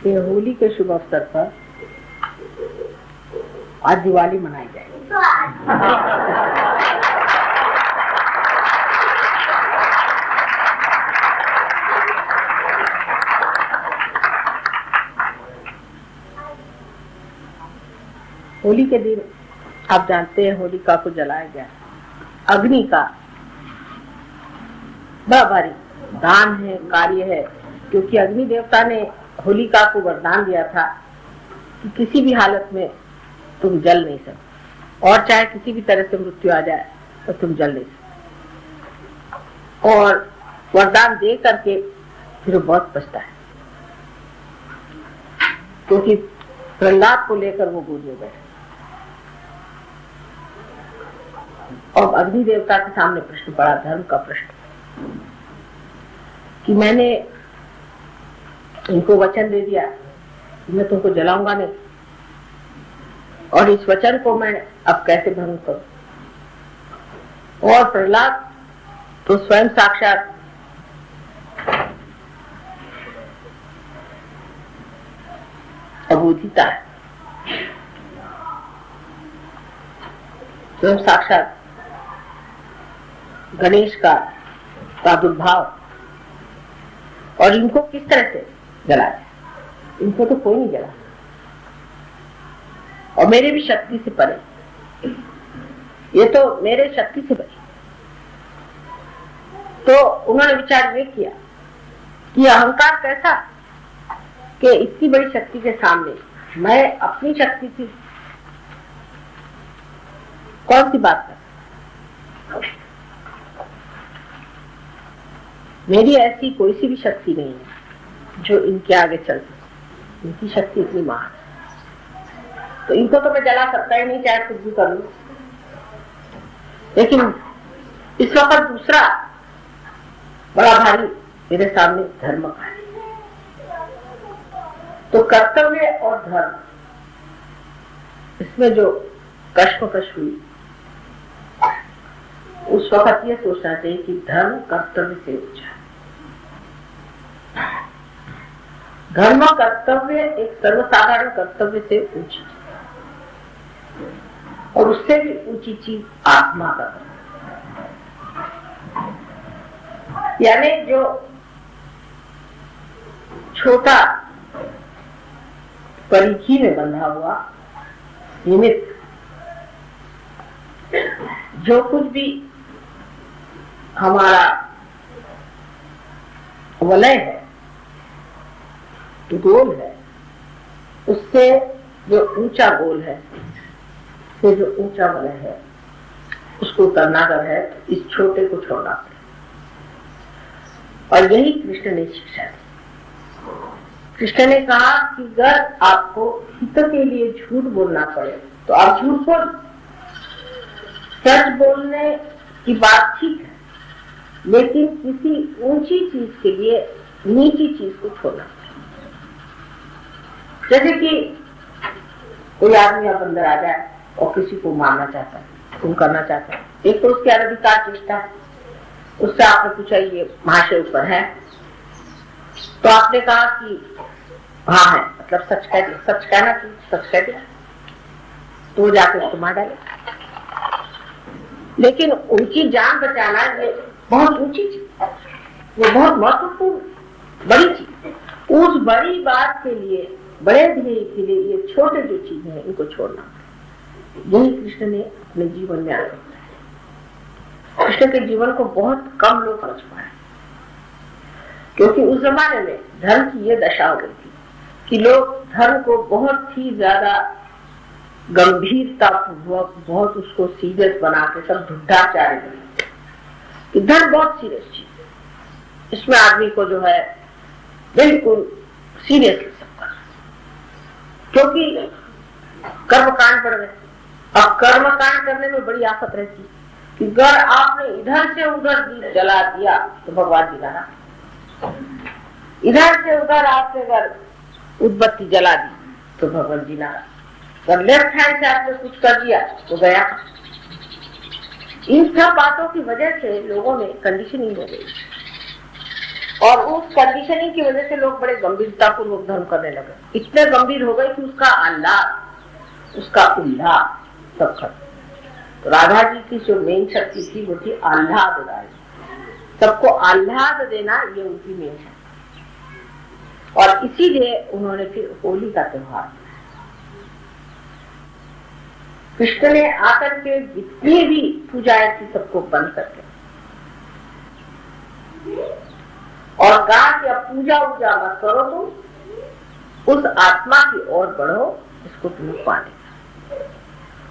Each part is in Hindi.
कि होली के शुभ अवसर पर आज दिवाली मनाई जाएगी। होली के दिन आप जानते हैं होलिका को जलाया गया, अग्नि का बड़ा भारी दान है, कार्य है, क्योंकि अग्नि देवता ने होलिका को वरदान दिया था कि किसी भी हालत में तुम जल नहीं सकते, और चाहे किसी भी तरह से मृत्यु आ जाए तो तुम जल नहीं सकते। और वरदान दे करके फिर बहुत पछता है, क्योंकि प्रहलाद को लेकर वो गोद में बैठे और अग्नि देवता के सामने प्रश्न पड़ा, धर्म का प्रश्न, कि मैंने इनको वचन दे दिया मैं तुमको जलाऊंगा नहीं, और इस वचन को मैं अब कैसे भंग करूं। और प्रहलाद तो स्वयं साक्षात अबोधिता है, स्वयं साक्षात गणेश का प्रादुर्भाव, और इनको किस तरह से जलाया, इनको तो कोई नहीं जला, और मेरे भी शक्ति से परे, ये तो मेरे शक्ति से परे। तो उन्होंने विचार ये किया कि अहंकार कैसा कि इतनी बड़ी शक्ति के सामने मैं अपनी शक्ति थी कौन सी बात कर, मेरी ऐसी कोई सी भी शक्ति नहीं है जो इनके आगे चल सके, इनकी शक्ति इतनी महान, तो इनको तो मैं जला सकता ही नहीं चाहे कुछ भी कर लूं। लेकिन इस वक्त दूसरा बड़ा भारी मेरे सामने धर्म का है, तो कर्तव्य और धर्म इसमें जो कश्मकश हुई, उस वक्त ये सोचना चाहिए कि धर्म कर्तव्य से ऊंचा, धर्म कर्तव्य एक सर्वसाधारण कर्तव्य से ऊंची, और उससे भी ऊंची चीज आत्मा का, यानी जो छोटा परिधि में बंधा हुआ निमित्त जो कुछ भी हमारा वलय है, गोल है, उससे जो ऊंचा गोल है, से जो ऊंचा वलय है, उसको करना अगर है तो इस छोटे को छोड़ना पड़े। और यही कृष्ण ने शिक्षा दी। कृष्ण ने कहा कि अगर आपको हित के लिए झूठ बोलना पड़े तो आप झूठ बोल, सच बोलने की बात ठीक है, लेकिन किसी ऊंची चीज के लिए नीची चीज को छोड़ना चाहिए। जैसे कि कोई आदमी अब अंदर आ जाए और किसी को मारना चाहता है, खून करना चाहता है, एक तो उसके अधिकार चेष्टा है, उससे आपने पूछा ये महाशय ऊपर है, तो आपने कहा कि हाँ है, मतलब सच कह दिया, सच कहना चाहिए, सच कह दिया, तो वो जाके उसको मार डाले। लेकिन उनकी जान बचाना ये बहुत ऊंची चीज, वो बहुत महत्वपूर्ण बड़ी चीज, उस बड़ी बात के लिए, बड़े ध्येय के लिए ये छोटे जो चीजें हैं इनको छोड़ना, यही कृष्ण ने अपने जीवन में आया। कृष्ण के जीवन को बहुत कम लोग समझ पाए, क्योंकि उस जमाने में धर्म की ये दशा हो गई थी कि लोग धर्म को बहुत ही ज्यादा गंभीरता पूर्वक, बहुत उसको सीरियस बना के सब ढूंढाचार्य बने कि धर्म बहुत सीरियस चीज है, इसमें आदमी को जो है बिल्कुल सीरियस ले सकता, क्योंकि कर्मकांड बढ़ गए। अब कर्मकांड करने में बड़ी आफत रहती है कि अगर आपने इधर से उधर दीप जला दिया तो भगवान जी रहा, इधर से उधर आपने अगर उद्बत्ती जला दी तो भगवान जी ना, अगर लेफ्ट हैंड से आपने कुछ कर दिया तो गया। इन सब बातों की वजह से लोगों में कंडीशनिंग हो गई और उस कंडीशनिंग की वजह से लोग बड़े गंभीरता पूर्वक धर्म करने लगे, इतने गंभीर हो गए कि उसका आह्लाद, उसका उल्लास सब खत्म। तो राधा जी की जो मेन शक्ति थी वो थी आह्लाद दायी, सबको आह्लाद देना, ये उनकी मेन शक्ति। और इसीलिए उन्होंने फिर होली का त्योहार, कृष्ण ने आकर के जितनी भी पूजाएं थी सबको बंद करके और कहा कि अब पूजा वूजा मत करो, तुम उस आत्मा की ओर बढ़ो, इसको तुम पाने,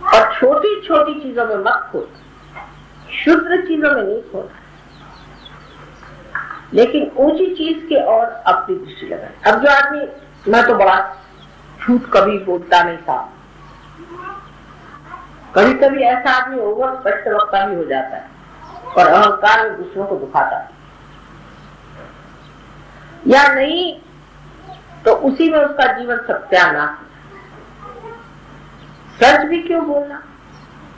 और छोटी छोटी चीजों में मत खो, शुद्ध चीजों में नहीं खोना, लेकिन ऊंची चीज के और अपनी दृष्टि लगाए। अब जो आदमी, मैं तो बड़ा झूठ कभी बोलता नहीं था, कभी कभी ऐसा आदमी ओवर स्पष्ट वक्ता भी हो जाता है और अहंकार में दूसरों को दुखाता है, या नहीं तो उसी में उसका जीवन सत्यानाश। सच भी क्यों बोलना,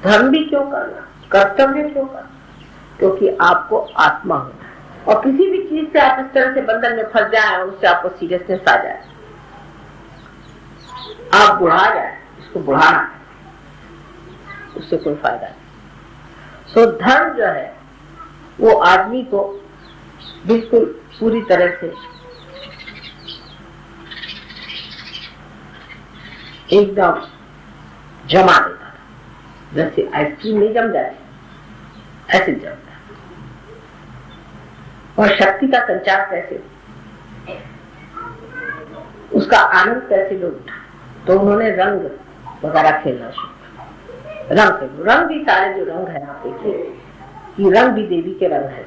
धर्म भी क्यों करना, कर्तव्य क्यों करना, क्योंकि आपको आत्मा होना है। और किसी भी चीज से आप इस तरह से बंधन में फंस जाए और उससे आपको सीरियसनेस आ जाए, आप बुढ़ा जाए, इसको बुढ़ाना है, उससे कोई फायदा नहीं। सो धर्म जो है वो आदमी को बिल्कुल पूरी तरह से एकदम जमा देता था, जैसे आइसक्रीम नहीं जम जाए ऐसे जमता। और शक्ति का संचार कैसे, उसका आनंद कैसे लोग उठा, तो उन्होंने रंग वगैरह खेलना शुरू। रंग भी सारे जो रंग है आप देखिए कि रंग भी देवी के रंग है,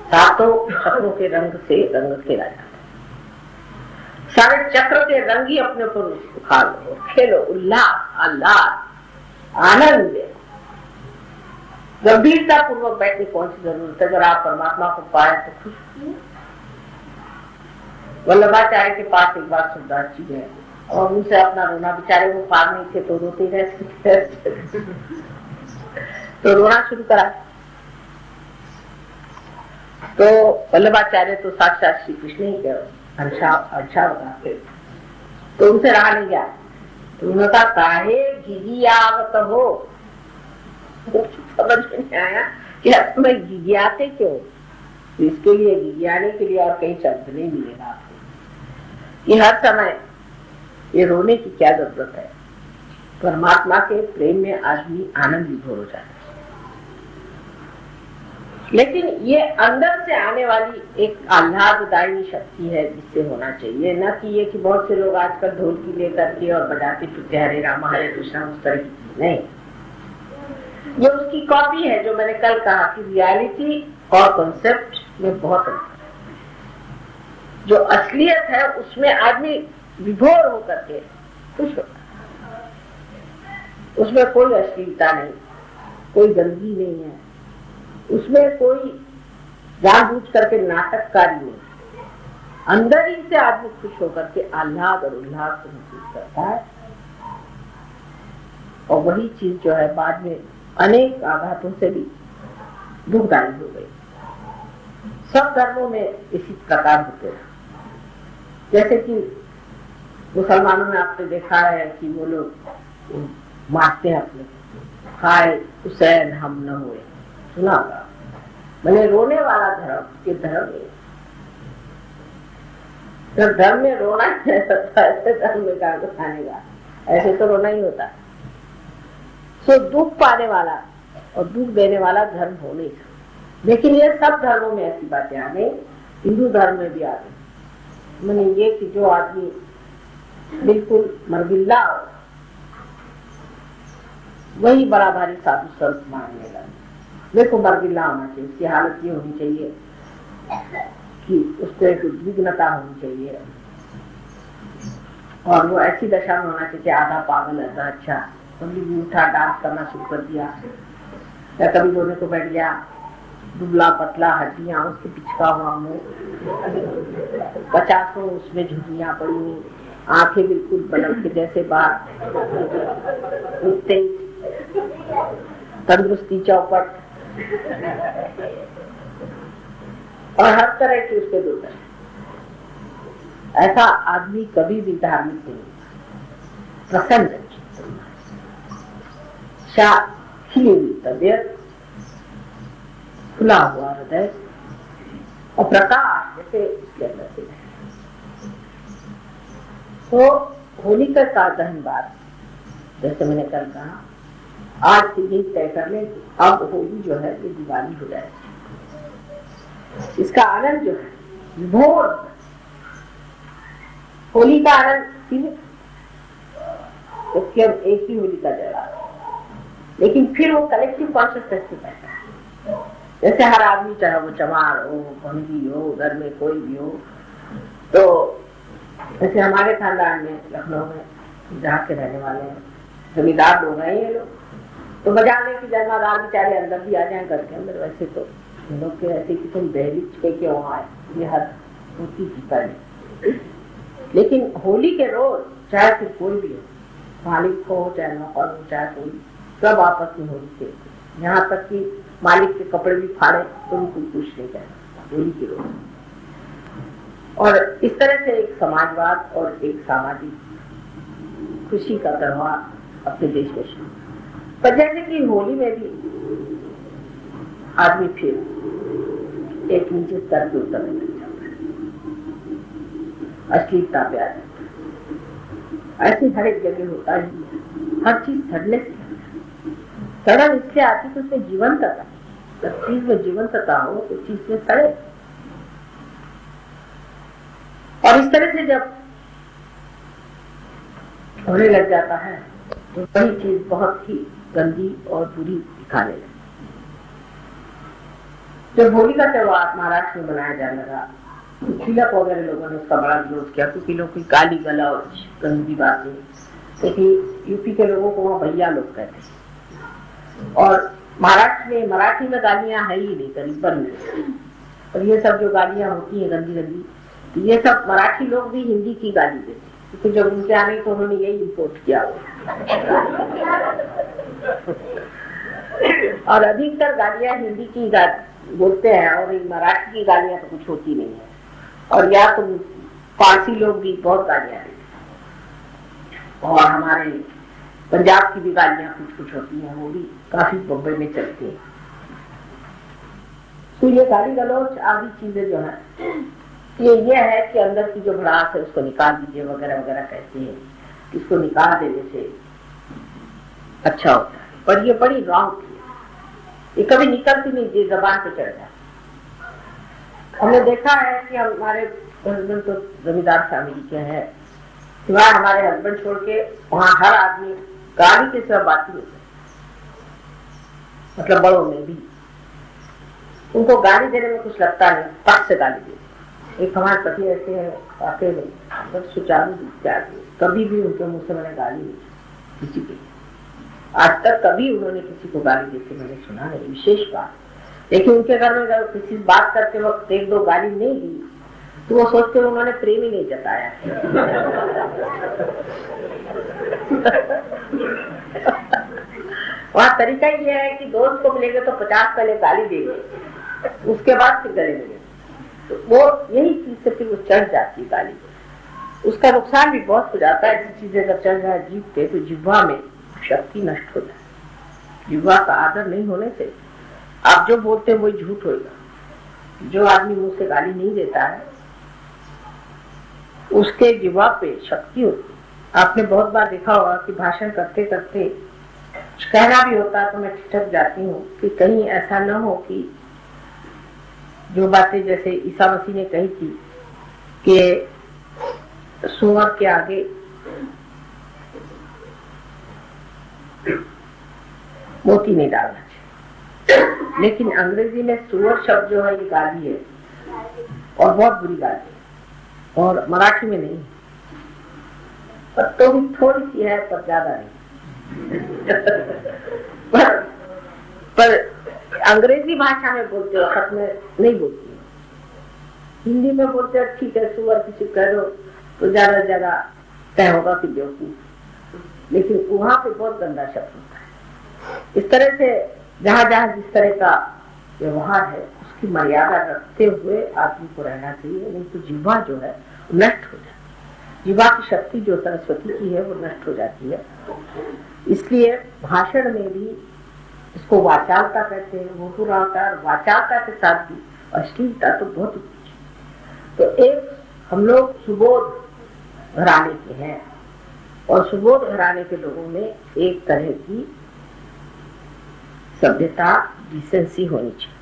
सातों चक्रों के रंग से रंग खेला जाता है। सारे चक्र के रंग ही अपने ऊपर उठा लो, खेलो, उल्लास, आह्लाद, आनंद, गंभीरता पूर्वक बैठने कौन सी जरूरत है। अगर आप परमात्मा को पाए तो खुश। वल्लभाचार्य के पास एक बार सुखदास जी गए और उनसे अपना रोना, बेचारे वो पार नहीं थे तो रोते रहते तो रोना शुरू करा। तो वल्लभाचार्य तो साक्षात श्री कृष्ण ही गए, अच्छा बताते, तो उनसे रहा नहीं गया। तो उन्होंने कहा काहे गिगियावत हो, समझ नहीं आया कि तुम्हें गिगियाते क्यों, इसके लिए गिगियाने के लिए और कहीं शब्द नहीं मिलेगा आपको। ये हर समय ये रोने की क्या जरूरत है, परमात्मा के प्रेम में आदमी आनंद विभोर हो जाता है। लेकिन ये अंदर से आने वाली एक आह्लाददायी शक्ति है जिससे होना चाहिए, न कि ये कि बहुत से लोग आजकल ढोलकी लेकर के और बजाते फिरते हरे रामा हरे कृष्णा उस तरह की चीज नहीं। ये उसकी कॉपी है, जो मैंने कल कहा कि रियलिटी और कॉन्सेप्ट में बहुत अंतर है। जो असलियत है उसमें आदमी विभोर होकर के खुश होता है, उसमें कोई अश्लीलता नहीं, कोई गंदगी नहीं है, उसमें कोई जानबूझ करके नाटककारी नहीं, अंदर ही से आदमी खुश होकर के आह्लाद और उल्लास महसूस करता है। और वही चीज जो है बाद में अनेक आघातों से भी दुखदायी हो गई। सब धर्मों में इसी प्रकार होते हैं। जैसे कि मुसलमानों में आपने देखा है कि वो लोग मारते हैं अपने, हाय हुसैन हम न हुए, सुना होगा। मैंने रोने वाला धर्म के धर्म में, जब धर्म में रोना है तो ऐसे धर्म में खाने का, ऐसे तो रोना ही होता है। सो दुख पाने वाला और दुख देने वाला धर्म हो नहीं सकता। लेकिन ये सब धर्मों में ऐसी बातें आ गई, हिंदू धर्म में भी आ गई। मैंने ये कि जो आदमी बिल्कुल मरगिल्ला हो वही बड़ा भारी साधु संत मानने लगा। देखो मरगिल्ला होना चाहिए, उसकी हालत ये होनी चाहिए कि उसको एक उद्विग्नता होनी चाहिए और वो ऐसी दशा में होना चाहिए आधा पागल आधा अच्छा। कभी भी उठा डांस करना शुरू कर दिया या कभी रोने को बैठ गया, दुबला पतला हड्डियां उसके पिचका हुआ मुंह, 50 उसमें झुर्रियां पड़ी हुई, आंखें बिल्कुल बलक के जैसे बाहर, तंदुरुस्ती चौपट, और हर तरह की उसके दो तरह। ऐसा आदमी कभी भी धार्मिक नहीं, प्रसन्न, खिली हुई तबियत, खुला हुआ हृदय और प्रकाश जैसे उसके अंदर से। तो होली का दहन बाद, जैसे मैंने कल कहा, आज से यही तय कर ले कि अब होली जो है ये दिवाली हो जाएगी। इसका आनंद जो है भोर, होली का आनंद सीमित, उसके अब एक ही होली का जला, लेकिन फिर वो कलेक्टिव कॉन्शियसनेस से बैठा है। जैसे हर आदमी, चाहे वो चमार हो, भंगी हो, घर में कोई भी हो, तो जैसे हमारे खानदान में लखनऊ में जहाँ के रहने वाले हैं, जमींदार लोग हैं ये लोग, तो बजाने की जन्मादार बेचारे अंदर भी आ जाए घर के अंदर। वैसे तो लोग के ऐसे कि तुम दहली पे क्यों आए, ये हद होती थी पहले। लेकिन होली के रोज चाहे फिर कोई भी हो, मालिक हो चाहे नौकर हो चाहे कोई, सब आपस में होली खेलते, यहाँ तक कि मालिक के कपड़े भी फाड़े तो भी कोई कुछ नहीं कहता होली के रोज। और इस तरह से एक समाजवाद और एक सामाजिक खुशी का त्योहार अपने देश में शुरू। पर जैसे कि होली में भी आदमी फिर एक नीचे स्तर के उतरने लग जाता है, अश्लीलता पे आ जाता है। ऐसे हर एक जगह होता ही है, हर चीज सड़ने से, सड़न इससे आती तो उसमें जीवंतता, जब चीज में जीवंतता हो तो चीज में सड़े। और इस तरह से जब होने लग जाता है तो वही चीज बहुत ही गंदी और बुरी दिखाने लगी। जब होली का त्योहार महाराष्ट्र में मनाया जाने लगा, तिलक वगैरह लोगों ने उसका बड़ा विरोध किया, क्योंकि लोग की गाली गलौज, गंदी बातें, क्योंकि यूपी के लोगों को वहाँ भैया लोग कहते हैं, और महाराष्ट्र में मराठी में गालियां है ही नहीं करीबन। और ये सब जो गालियां होती हैं गंदी गंदी, ये सब मराठी लोग भी हिंदी की गाली देते, क्योंकि जब उनके आने तो उन्होंने यही इम्पोर्ट किया। और अधिकतर गालियां हिंदी की बोलते हैं, और मराठी की गालियां तो कुछ होती नहीं है। और या तो फारसी लोग भी बहुत गालियां देते, और हमारे पंजाब की भी गालियां कुछ कुछ होती हैं, वो भी काफी बम्बई में चलती है। तो ये गाली गलौज आदि चीजें जो है, ये है कि अंदर की जो भड़ास है उसको निकाल दीजिए वगैरह वगैरह कहते हैं, इसको निकाल देने से अच्छा होता है। पर ये बड़ी रॉन्ग थी, ये कभी निकलती नहीं, ये जबान पे चढ़ जाती। हमने देखा है कि हमारे हस्बैंड तो जमींदार फैमिली के हैं, सिवाय हमारे हस्बैंड छोड़ के वहाँ हर आदमी गाली के सिवा बात ही नहीं, मतलब बड़ों में भी उनको गाली देने में कुछ लगता नहीं, पक्ष से गाली देते। एक हमारे पति ऐसे हैं, वाकई में बस सुचारू विद्यार्थी, कभी भी उनके मुंह से मैंने गाली नहीं किसी की, आज तक कभी उन्होंने किसी को गाली देते मैंने सुना नहीं, विशेष बात। लेकिन उनके घर में अगर किसी बात करते वक्त एक दो गाली नहीं दी तो वो सोचते उन्होंने प्रेम ही नहीं जताया। वहाँ तरीका ये है कि दोस्त को मिलेंगे तो 50 पहले गाली देंगे, उसके बाद फिर गले मिलेंगे, तो वो यही चीज से फिर वो चढ़ जाती है गाली। उसका नुकसान भी बहुत हो जाता है। ऐसी चीजें अगर चढ़ जाए जीभ पे तो जिह्वा में शक्ति नष्ट हो जाए। जिह्वा का आदर नहीं होने से आप जो बोलते हैं वही झूठ होगा। जो आदमी मुंह से गाली नहीं देता है उसके जिह्वा पे शक्ति होती है। आपने बहुत बार देखा होगा कि भाषण करते करते कहना भी होता है तो मैं ठिठक जाती हूँ कि कहीं ऐसा न हो कि जो बातें जैसे ईसा मसीह ने कही थी कि सुअर के आगे मोती नहीं डालना चाहिए, लेकिन अंग्रेजी में सुअर शब्द जो है ये गाली है और बहुत बुरी गाली है, और मराठी में नहीं, पर तो भी थोड़ी सी है पर ज्यादा नहीं। पर अंग्रेजी भाषा में बोलते हो, खत में नहीं बोलती, हिंदी में बोलते हो ठीक है, सुअर किसी कह दो तो ज्यादा ज्यादा तय होगा कि बेवकूफ, लेकिन वहां पे बहुत गंदा शब्द होता है। इस तरह से जहां जहां जिस तरह का व्यवहार है उसके की मर्यादा रखते हुए आदमी को रहना चाहिए, नहीं तो जीवा जो है नष्ट हो जाती है। जीवा की शक्ति जो सरस्वती की है वो नष्ट हो जाती है। इसलिए भाषण में भी इसको वाचालता कहते हैं। वो पूरा होता है, वाचालता के साथ भी अश्लीलता तो बहुत कुछ। तो एक हम लोग सुबोध घराने के हैं और सुबोध घराने के लोगों में एक तरह की सभ्यता, डिसेंसी होनी चाहिए,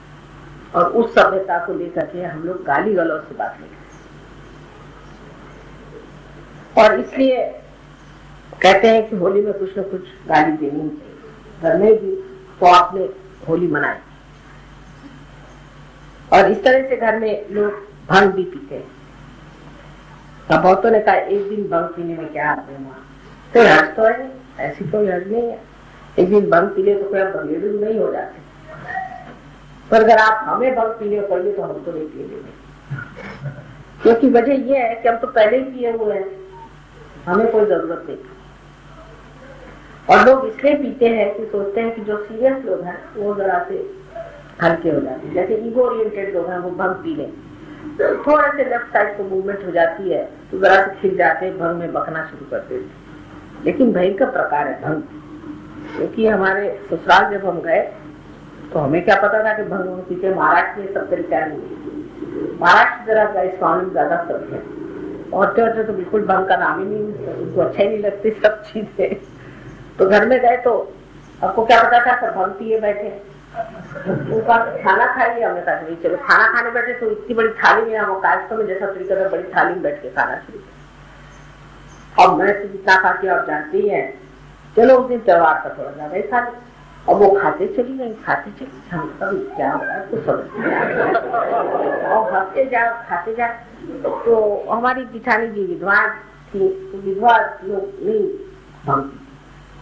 और उस सभ्यता को लेकर के हम लोग गाली गलौज से बात नहीं करते। और इसलिए कहते हैं कि होली में कुछ न कुछ गाली देनी चाहिए। घर में भी तो आपने होली मनाई, और इस तरह से घर में लोग भंग भी पीते हैं। अब बहुतों ने कहा एक दिन भंग पीने में क्या आते हैं, कोई हर्ज तो है, ऐसी कोई हर्ज नहीं है। एक दिन भंग पी ले तो कोई भंगेड़ू नहीं हो जाते, पर अगर आप हमें भंग पीने को कहिए तो हम तो नहीं पी लेंगे, क्योंकि वजह यह है कि हम तो पहले ही पिए हुए हैं, हमें कोई जरूरत नहीं। और लोग इसलिए पीते हैं कि सोचते हैं कि जो सीरियस लोग हैं वो जरा से हल्के हो जाते हैं। जैसे ईगो ओरिएंटेड लोग हैं वो भंग पी लें तो थोड़ा से लेफ्ट साइड को मूवमेंट हो जाती है तो जरा से खिल जाते हैं, भंग में बकना शुरू कर देते हैं। लेकिन भयंकर प्रकार है भंग, क्योंकि हमारे ससुराल जब हम गए तो हमें क्या पता था कि भंग पीते। महाराष्ट्र में सब तरीका नहीं, महाराष्ट्र जरा का इस मामले में ज्यादा सब है। औरतें तो बिल्कुल भंग का नाम ही नहीं, उनको अच्छा ही नहीं लगती सब चीजें। तो घर में गए तो आपको क्या पता था, सब भंग पिए बैठे। उनका खाना खाइए, हमने कहा नहीं चलो खाना खाने बैठे तो इतनी बड़ी थाली में हम कार्यक्रम में जैसा तरीका था बड़ी थाली में बैठ के खाना शुरू किया। अब मैं तो जितना खाती आप जानती ही है, चलो उस दिन त्योहार का थोड़ा ज्यादा ही खा ले। अब वो खाते चली गई, खाते चली, हम सब क्या हो रहा है कुछ समझ और हंसते जाओ खाते जाओ। तो हमारी जिठानी जी विधवा थी, तो विधवा लोग नहीं भंग,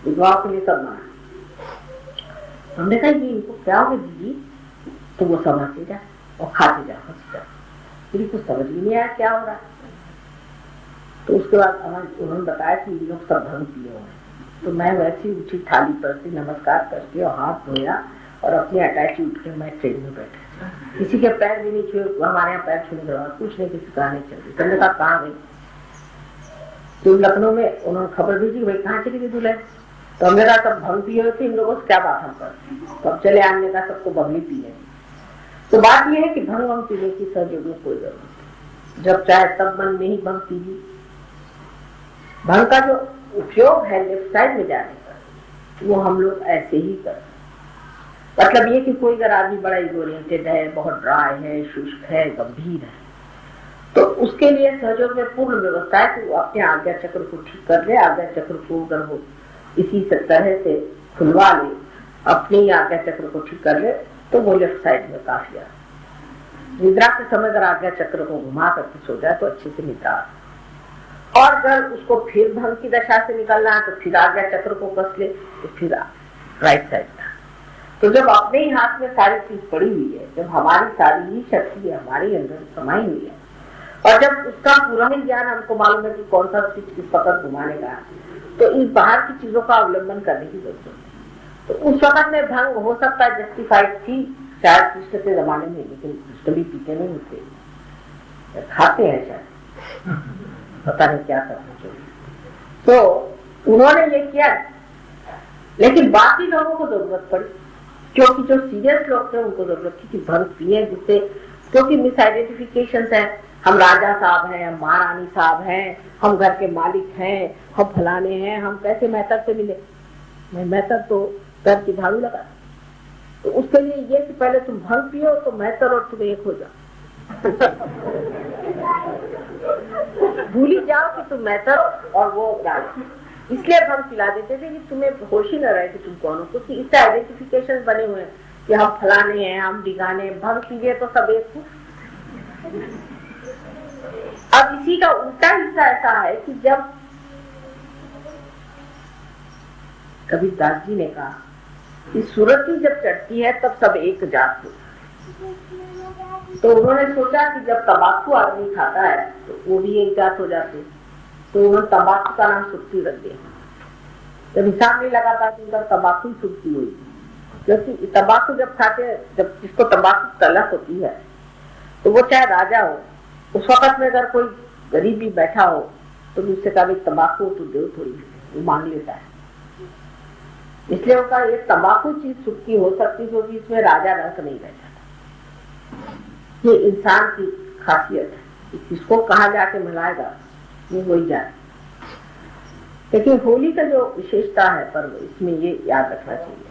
विधवाओं के लिए सब माना। हमने कहा जी इनको क्या हो दीदी, तो वो समझते जाए और खाते जाओ हंसते जाओ, फिर कुछ समझ भी नहीं आया क्या हो रहा है। तो उसके बाद उन्होंने बताया कि ये लोग सब भंग पिए हुए हैं। तो मैं वैसे उठी थाली पर से नमस्कार करके और हाथ धोया और अपने अटैची उठ के मैं ट्रेन में बैठा, किसी के पैर भी नहीं छुए। हमारे यहाँ पैर छूने के बाद कुछ नहीं, किसी कहा नहीं चलती। तुमने कहा कहाँ गई, तो लखनऊ में उन्होंने खबर भेजी भाई कहाँ चली गई दूल्हे। तो हमने कहा सब भंग पिए हुए थे, इन लोगों से क्या बात हम कर, तो अब चले आने का सबको भंग ही पी लें। तो बात यह है कि भंग वंग पीने की सहयोग में कोई जरूरत नहीं, जब चाहे तब मन में ही भंग पी ली। भंग का जो उपयोग है लेफ्ट साइड में जाने का, वो हम लोग ऐसे ही करते। मतलब ये कि कोई अगर आदमी बड़ा इगोरिएंटेड है, बहुत ड्राई है, शुष्क है, गंभीर है, तो उसके लिए सहयोग में पूर्ण व्यवस्था है कि वो अपने आज्ञा चक्र को ठीक कर ले। आज्ञा चक्र को अगर वो इसी तरह से खुलवा ले, अपनी आज्ञा चक्र को ठीक कर ले, तो वो लेफ्ट साइड में काफी है। निद्रा के समय अगर आज्ञा चक्र को घुमा करके सो जाए तो अच्छे से निद्रा। और अगर उसको फिर भंग की दशा से निकलना है तो फिर आज्ञा चक्र को कस ले, तो फिर राइट साइड था। तो जब अपने ही हाथ में सारी चीज पड़ी हुई है, जब हमारी सारी ही शक्ति हमारे अंदर समाई हुई है, और जब उसका पूरा ही ज्ञान हमको मालूम है कि कौन सा चीज किस वक्त घुमाने का, तो इन बाहर की चीजों का अवलंबन करने की जरूरत है। तो उस वक्त में भंग हो सकता है जस्टिफाइड थी शायद कृष्ण के जमाने में, लेकिन कृष्ण भी पीते नहीं होते, खाते हैं शायद, पता नहीं क्या करना चाहिए। तो उन्होंने ये किया, लेकिन बाकी लोगों को जरूरत पड़ी, क्योंकि जो सीरियस लोग थे उनको जरूरत थी कि भंग पिए, जिससे क्योंकि मिस आइडेंटिफिकेशन है, हम राजा साहब हैं, हम महारानी साहब हैं, हम घर के मालिक हैं, हम फलाने हैं, हम कैसे मेहतर से मिले। मेहतर तो घर की झाड़ू लगा, तो उसके लिए ये कि पहले तुम भंग पियो तो मेहतर और तुम एक हो जाओ। भूल ही जाओ कि तुम मेहतर और वो राजा, इसलिए भंग पिला देते थे कि तुम्हें होश ही न रहे कि तुम कौन हो, क्योंकि इससे आइडेंटिफिकेशन बने हुए हैं कि हम फलाने हैं, हम डिगाने। भंग पीजिए तो सब एक हो। अब इसी का उल्टा हिस्सा ऐसा है कि जब कबीरदास जी ने कहा कि सूरती जब चढ़ती है तब सब एक जात हो, तो उन्होंने सोचा कि जब तंबाकू आदमी खाता है तो वो भी एक जात हो जाते, तो उन्होंने तंबाकू का नाम सुर्ती रख दिया। जब हिसाब नहीं लगा था कि उनका तंबाकू सुर्ती हुई, क्योंकि तंबाकू जब खाते हैं, जब जिसको तंबाकू तलक होती है, तो वो चाहे राजा हो, उस वक्त में अगर कोई गरीब भी बैठा हो तो भी उससे कहा तंबाकू तो दो थोड़ी, वो मांग लेता है। इसलिए उनका ये तंबाकू चीज सुख की हो सकती है क्योंकि इसमें राजा रंग नहीं रह जाता। ये इंसान की खासियत है, इसको कहा जाके मिलाएगा ये हो ही जाए। लेकिन होली का जो विशेषता है पर्व, इसमें ये याद रखना चाहिए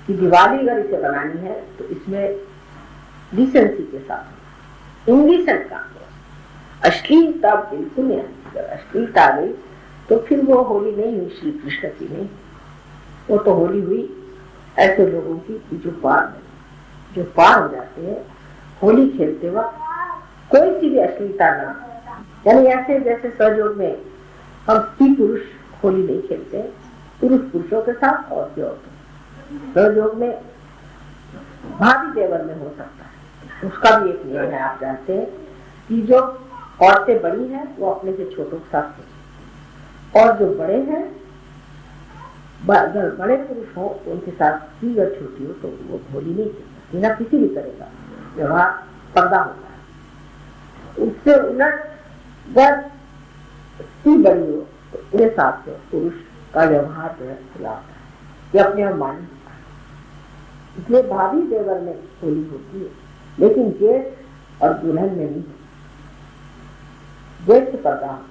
कि दिवाली अगर इसे बनानी है तो इसमें डिसेंसी के साथ, इंडिसेंट काम, अश्लीलता बिल्कुल नहीं आती। अगर अश्लीलता आ गई तो फिर वो होली नहीं हुई श्री कृष्ण की, नहीं, वो तो होली हुई ऐसे लोगों की जो पार हो जाते हैं होली खेलते वक्त कोई सी भी अश्लीलता ना, यानी ऐसे जैसे सहयोग में हम स्त्री पुरुष होली नहीं खेलते, पुरुष पुरुषों के साथ और की औरतों, सहयोग में भाभी देवर में हो सकता है, उसका भी एक नियम है। आप जानते हैं कि जो औरतें बड़ी हैं वो अपने से छोटों के साथ खेलती, और जो बड़े हैं, अगर बड़े पुरुष हो तो उनके साथ स्त्री अगर छोटी हो तो वो होली नहीं खेलती, बिना किसी भी तरह का व्यवहार पर्दा होता है। उससे उलट अगर स्त्री बड़ी हो तो उसके साथ पुरुष का व्यवहार जो है खुला होता है, ये अपने आप मान्य होता है। इसलिए भाभी देवर में होली होती है, लेकिन जेठ और दुल्हन में नहीं होती, जेठ से पर्दा होता है।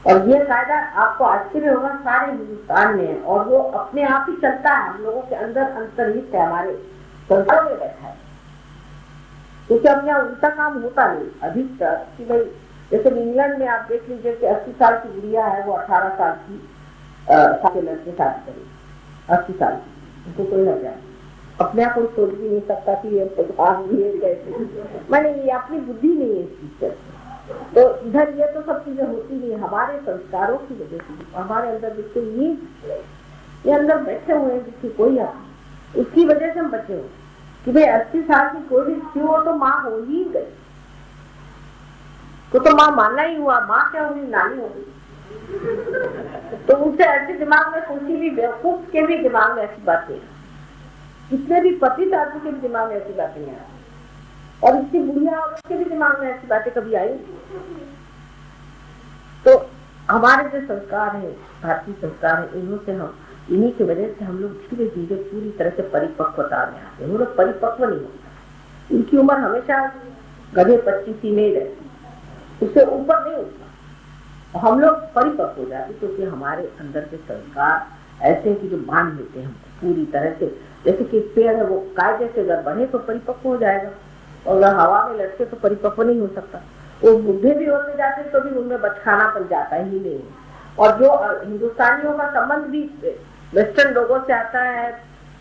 और ये कायदा आपको आश्चर्य होगा सारे हिंदुस्तान में है, और वो अपने आप ही चलता है, हम लोगों के अंदर अंतर्निहित है, हमारे संस्कारों में बैठा है, क्योंकि अपने उल्टा काम होता नहीं अधिकतर। कि भाई जैसे इंग्लैंड में आप देख लीजिए कि 80 साल की गुड़िया है, वो 18 साल की लड़के शादी करेगी, 80 साल की, उनको कोई न जाए, अपने आप कोई सोच भी नहीं सकता कि ये कैसे, मैंने ये अपनी बुद्धि नहीं है इस चीज। तो इधर ये तो सब चीजें होती नहीं, हमारे संस्कारों की वजह से हमारे अंदर जिसके ये अंदर बैठे हुए हैं, जिसकी कोई अपनी, उसकी वजह से हम बचे हुए कि भाई 80 साल की कोई भी क्यों हो तो माँ हो ही गई, तो माँ मानना ही हुआ, माँ क्या हुई, नानी हो गई। तो उससे ऐसे दिमाग में किसी भी बेवकूफ के भी दिमाग में ऐसी बातें, कितने भी पतित आदमी के भी दिमाग में ऐसी बातें नहीं आती, और इसकी बुढ़िया उसके भी दिमाग में ऐसी बातें कभी आई। तो हमारे जो संस्कार है, भारतीय संस्कार है, इन्हों से हम, इन्हीं की वजह से हम लोग धीरे धीरे पूरी तरह से परिपक्वता में आते हैं। वो लोग परिपक्व नहीं होता, इनकी उम्र हमेशा गधे 25 में ही रहती, उससे ऊपर नहीं होता। हम लोग परिपक्व हो जाते क्योंकि हमारे अंदर के संस्कार ऐसे कि जो बांध लेते हैं हमको पूरी तरह से। जैसे कि पेड़ है, वो कायदे से अगर बढ़े तो परिपक्व हो जाएगा, और अगर हवा में लटके तो परिपक्व नहीं हो सकता। वो बुढ़े भी होते जाते तो भी उनमें बचकानापन जाता ही नहीं। और जो हिंदुस्तानियों का संबंध भी वेस्टर्न लोगों से आता है,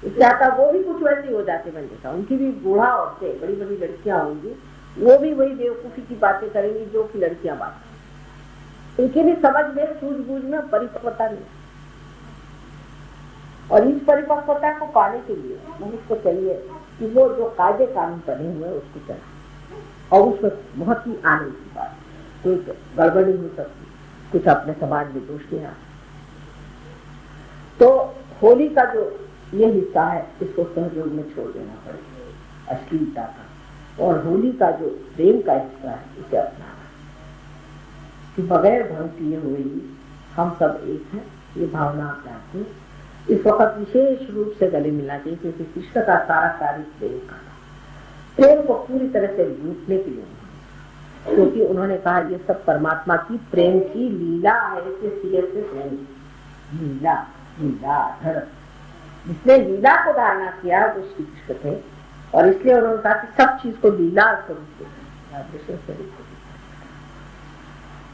इससे आता, वो भी कुछ वैसे हो जाते। मैंने देखा उनकी भी बूढ़ा औरतें, बड़ी बड़ी लड़कियां होंगी, वो भी वही बेवकूफी की बातें करेंगी जो कि लड़कियां बात, उनकी भी समझ में, सूझबूझ में परिपक्वता नहीं। और इस परिपक्वता को पाने के लिए मनुष्य को चाहिए कि वो जो कायदे कानून बने हुए उसको चलाए, और उसमें बहुत ही आनंद की बात, कोई गड़बड़ी हो सकती, कुछ अपने समाज में दोष नहीं आ। तो होली का जो ये हिस्सा है इसको सहयोग में छोड़ देना पड़ेगा, अश्लीलता का, और होली का जो प्रेम का हिस्सा है इसे अपनाना, कि बगैर भंग किए हुए ही हम सब एक हैं, ये भावना अपनाते। इस वक्त विशेष रूप से गले मिलना चाहिए, क्योंकि कृष्ण का सारा कार्य प्रेम का था, प्रेम को पूरी तरह से लूटने के लिए, क्योंकि उन्होंने कहा ये सब परमात्मा की प्रेम की लीला है। लीला, लीला धर, जिसने लीला को धारणा किया वो श्री कृष्ण थे, और इसलिए उन्होंने कहा कि सब चीज को लीला स्वरूप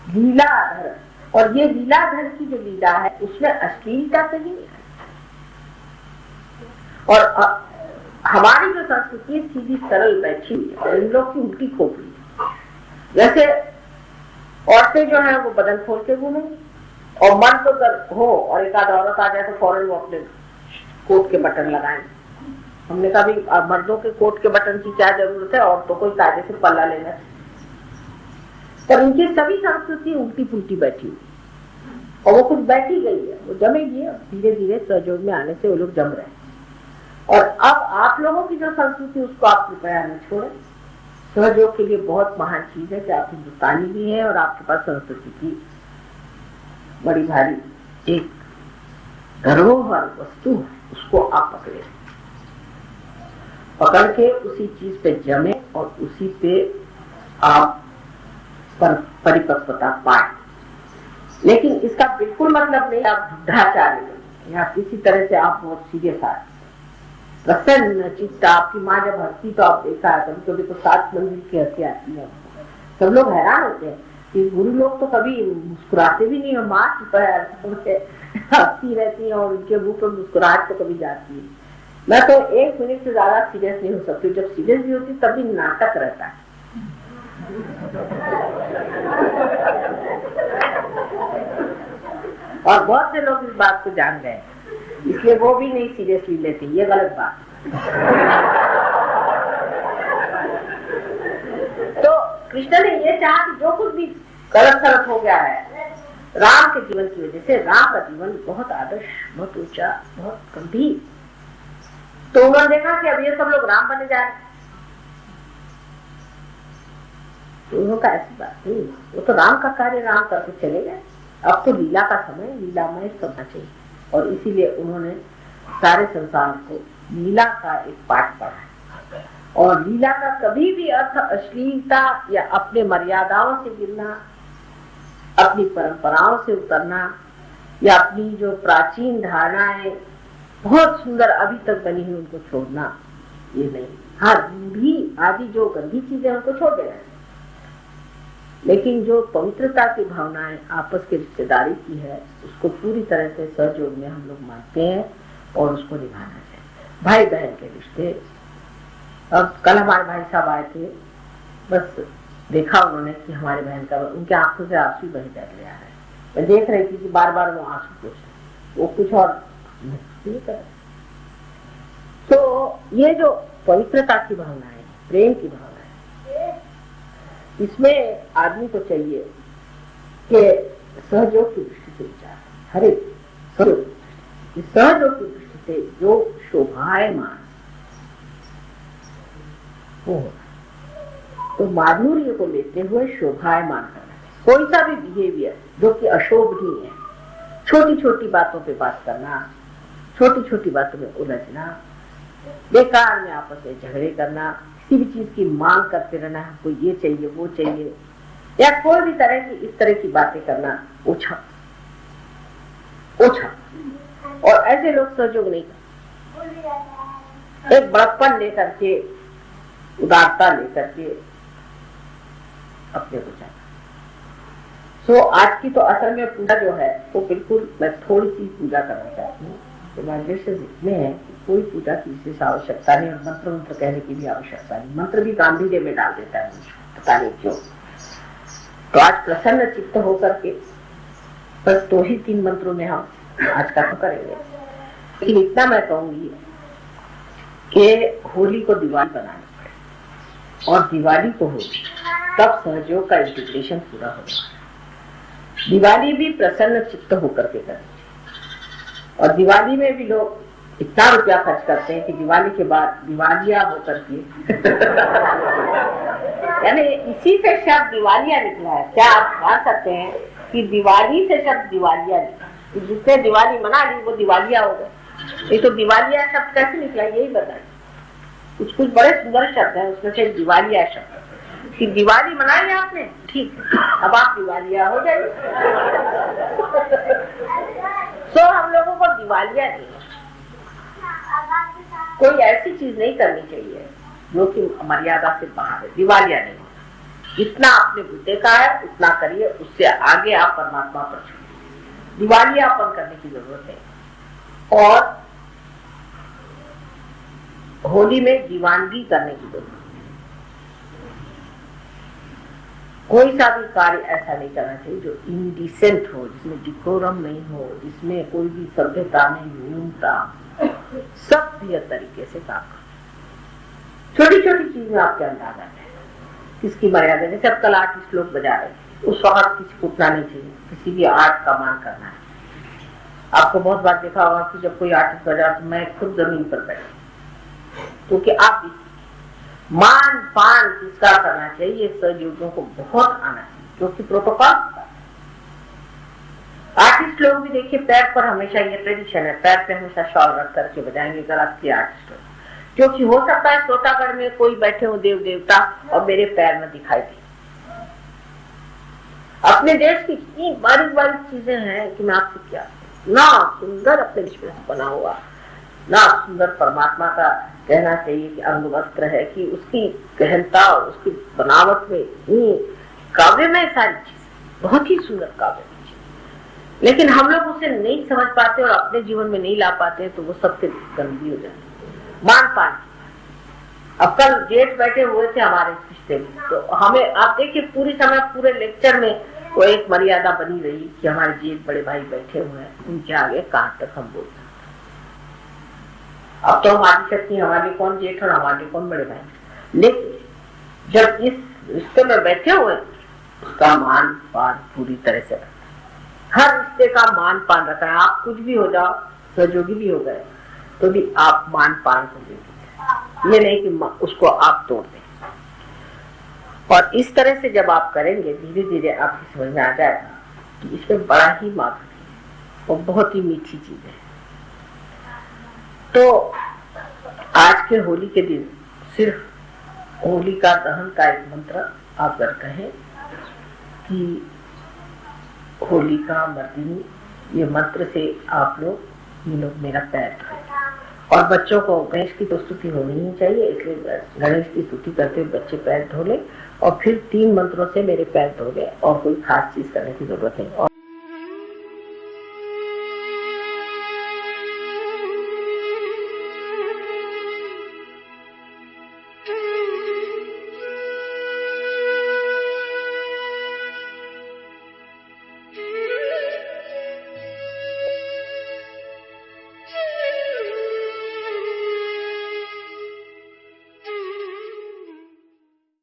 लीलाधर। और ये लीलाधर की जो लीला है उसमें अश्लीलता तो नहीं है। और हमारी जो संस्कृति सीधी सरल बैठी हुई है, इन लोग की उल्टी खोपड़ी। जैसे औरतें जो है वो बदन खोल के घूमेंगी, और मर्द तो हो और एक आध औरत आ जाए तो फौरन वो अपने कोट के बटन लगाएंगे। हमने कहा भी मर्दों के कोट के बटन की क्या जरूरत है, औरतों को कायदे से पल्ला लेना है। पर इनकी सभी संस्कृति उल्टी पुल्टी बैठी हुई, और वो कुछ बैठी गई है, वो जमेगी, धीरे धीरे सहयोग में आने से वो लोग जम रहे हैं। और अब आप लोगों की जो संस्कृति उसको आप कृपया न छोड़ें। सहयोग के लिए बहुत महान चीज है कि आप हिंदुस्तानी भी हैं और आपके पास संस्कृति की बड़ी भारी एक धरोहर वस्तु है, उसको आप पकड़ के उसी चीज पे जमे और उसी पे आप पर परिपक्वता पाए। लेकिन इसका बिल्कुल मतलब नहीं आप ढांचारे या किसी तरह से आप बहुत सीरियस आए प्रसन्न चित्त। आपकी माँ जब हंसती तो आप देखा है कभी कभी तो 7 मंजिल की हंसी आती है, सब लोग हैरान होते हैं कि गुरु लोग तो कभी मुस्कुराते भी नहीं, और माँ की हंसती रहती है और उनके मुंह पर मुस्कुराहट तो कभी जाती है। मैं तो 1 मिनट से ज्यादा सीरियस नहीं हो सकती, जब सीरियस भी होती तभी नाटक रहता है। और बहुत से लोग इस बात को जान गए, इसलिए वो भी नहीं सीरियसली लेते, ये गलत बात। तो कृष्ण ने ये चाहा कि जो कुछ भी गलत सलत हो गया है राम के जीवन की वजह से, राम का जीवन बहुत आदर्श, बहुत ऊंचा, बहुत गंभीर, तो उन्होंने देखा कि अब ये सब लोग राम बने जा रहे, तो उन्होंने ऐसी बात नहीं, वो तो राम का कार्य राम करके चले गए, अब तो लीला का समय, लीलामय करना चाहिए। और इसीलिए उन्होंने सारे संसार को लीला का एक पाठ पढ़ा। और लीला का कभी भी अर्थ अश्लीलता या अपने मर्यादाओं से गिरना, अपनी परंपराओं से उतरना, या अपनी जो प्राचीन धारणाएं बहुत सुंदर अभी तक बनी हुई उनको छोड़ना, ये नहीं। हाँ, भी आदि जो गंदी चीजें उनको छोड़ देना, लेकिन जो पवित्रता की भावनाएं आपस की रिश्तेदारी की है उसको पूरी तरह से सहयोग में हम लोग मानते हैं और उसको निभाना चाहिए। भाई बहन के रिश्ते, अब कल हमारे भाई साहब आए थे, बस देखा उन्होंने कि हमारे बहन का, उनके आंखों से आंसू बह जा रहा है, मैं देख रही थी कि बार बार वो आंसू वो कुछ और नहीं कर। तो ये जो पवित्रता की भावना है, प्रेम की भावना है, इसमें आदमी को चाहिए कि सहयोग की दृष्टि से विचार, हर एक सहयोग की दृष्टि से जो शोभायमान हो, तो माधुर्य को लेते हुए शोभायमान करना, कोई सा भी बिहेवियर जो कि अशोभनीय है, छोटी छोटी बातों पे बात करना, छोटी छोटी बातों में उलझना, बेकार में आपस में झगड़े करना, किसी भी चीज की मांग करते रहना, हमको ये चाहिए वो चाहिए, या कोई भी तरह की इस तरह की बातें करना ओछा ओछा। और ऐसे लोग सहयोग नहीं करते, एक बड़प्पन लेकर के, उदारता लेकर के अपने को चाहता। सो आज की तो असल में पूजा जो है वो बिल्कुल, मैं थोड़ी सी पूजा करना चाहती हूँ। इतने हैं कि कोई पूजा की विशेष आवश्यकता नहीं, और मंत्र मंत्र कहने की भी आवश्यकता नहीं। मंत्र भी गांधी जी में डाल देता है, पता नहीं क्यों। तो आज प्रसन्न चित्त होकर के बस 2 ही 3 मंत्रों में हम आज का तो करेंगे। लेकिन इतना मैं कहूंगी कि होली को दिवाली बनानी पड़े, और दिवाली को होली, तब सहयोग का इंटीग्रेशन पूरा होगा। दिवाली भी प्रसन्न चित्त होकर के करें, और दिवाली में भी लोग इतना रुपया खर्च करते हैं कि दिवाली के बाद दिवालिया होकर के यानी इसी से शब्द दिवालिया निकला है। क्या आप मान सकते हैं कि दिवाली से शब्द दिवालिया निकला, जिसने दिवाली मना ली वो दिवालिया हो गया। ये तो दिवालिया शब्द कैसे निकला यही बताएं। कुछ कुछ बड़े सुंदर शब्द है, उसमें से दिवालिया शब्द, कि दिवाली मनाई आपने, ठीक, अब आप दिवालिया हो जाइए। तो हम लोगों को दिवालिया नहीं, कोई ऐसी चीज नहीं करनी चाहिए जो कि मर्यादा से बाहर है। दिवालिया नहीं, जितना आपने बुद्धि का है उतना करिए, उससे आगे आप परमात्मा पर छोड़िए। दिवालियापन करने की जरूरत है। और होली में दीवानगी करने की जरूरत है। कोई सा भी कार्य ऐसा नहीं करना चाहिए जो इंडिसेंट हो, जिसमें डिकोरम नहीं हो, जिसमें कोई भी सभ्यता नहीं, न्यूनता, सभ्य तरीके से काम करो। छोटी छोटी चीज में आपके अंदाजा है किसकी मर्यादा। जैसे अब कल आर्टिस्ट लोग बजा रहे, उस वक्त किसी को उठना नहीं चाहिए, किसी भी आर्ट का मान करना है। आपको बहुत बार देखा होगा कि जब कोई आर्टिस्ट बजा तो मैं खुद जमीन पर बैठी, क्योंकि आप भी मान पान किसका करना चाहिए, सहयोगियों को बहुत आना चाहिए, क्योंकि प्रोटोकॉल। आर्टिस्ट लोग भी देखिए पैर पर हमेशा ये ट्रेडिशन है, पैर पे हमेशा शॉल रख करके बजाएंगे गलत के आर्टिस्ट लोग, क्योंकि हो सकता है श्रोतागढ़ में कोई बैठे हो देव देवता और मेरे पैर में दिखाई दे। अपने देश की इतनी बारीक बारीक चीजें हैं कि मैं आपसे क्या, ना सुंदर अपने देश में बना हुआ, ना सुंदर परमात्मा का कहना चाहिए कि अंग वस्त्र है, कि उसकी गहनता उसकी बनावट में इतनी काव्य में सारी चीज बहुत ही सुंदर काव्य में, लेकिन हम लोग उसे नहीं समझ पाते और अपने जीवन में नहीं ला पाते, तो वो सबसे गंदी हो जाती है। मान पान, अब कल जेठ बैठे हुए थे हमारे रिश्ते में, तो हमें आप देखिए पूरी समय पूरे लेक्चर में वो एक मर्यादा बनी रही कि हमारे जेठ बड़े भाई बैठे हुए हैं, उनके आगे कहाँ तक हम बोल सकते। अब तो हमारी शक्ति, हमारे कौन जेठ और हमारे कौन बड़े भाई, लेकिन जब इस रिश्ते में बैठे हुए उसका मान पान पूरी तरह से, हर रिश्ते का मान पान रखना है। आप कुछ भी हो जाओ, सहयोगी भी हो गए तो भी आप मान पान को देंगे, ये नहीं कि उसको आप तोड़ दें। और इस तरह से जब आप करेंगे धीरे धीरे आपकी समझ में आ जाएगा कि इसमें बड़ा ही माधुर्य है और बहुत ही मीठी चीज है। तो आज के होली के दिन सिर्फ होलिका दहन का एक मंत्र आप अगर कहें कि होलिका मर्दिनी, ये मंत्र से आप लोग ये लोग मेरा पैर धोए। और बच्चों को गणेश की तो स्तुति होनी ही चाहिए, इसलिए गणेश की स्तुति करते हुए बच्चे पैर धो ले और फिर 3 मंत्रों से मेरे पैर धो ले, और कोई खास चीज करने की जरूरत नहीं।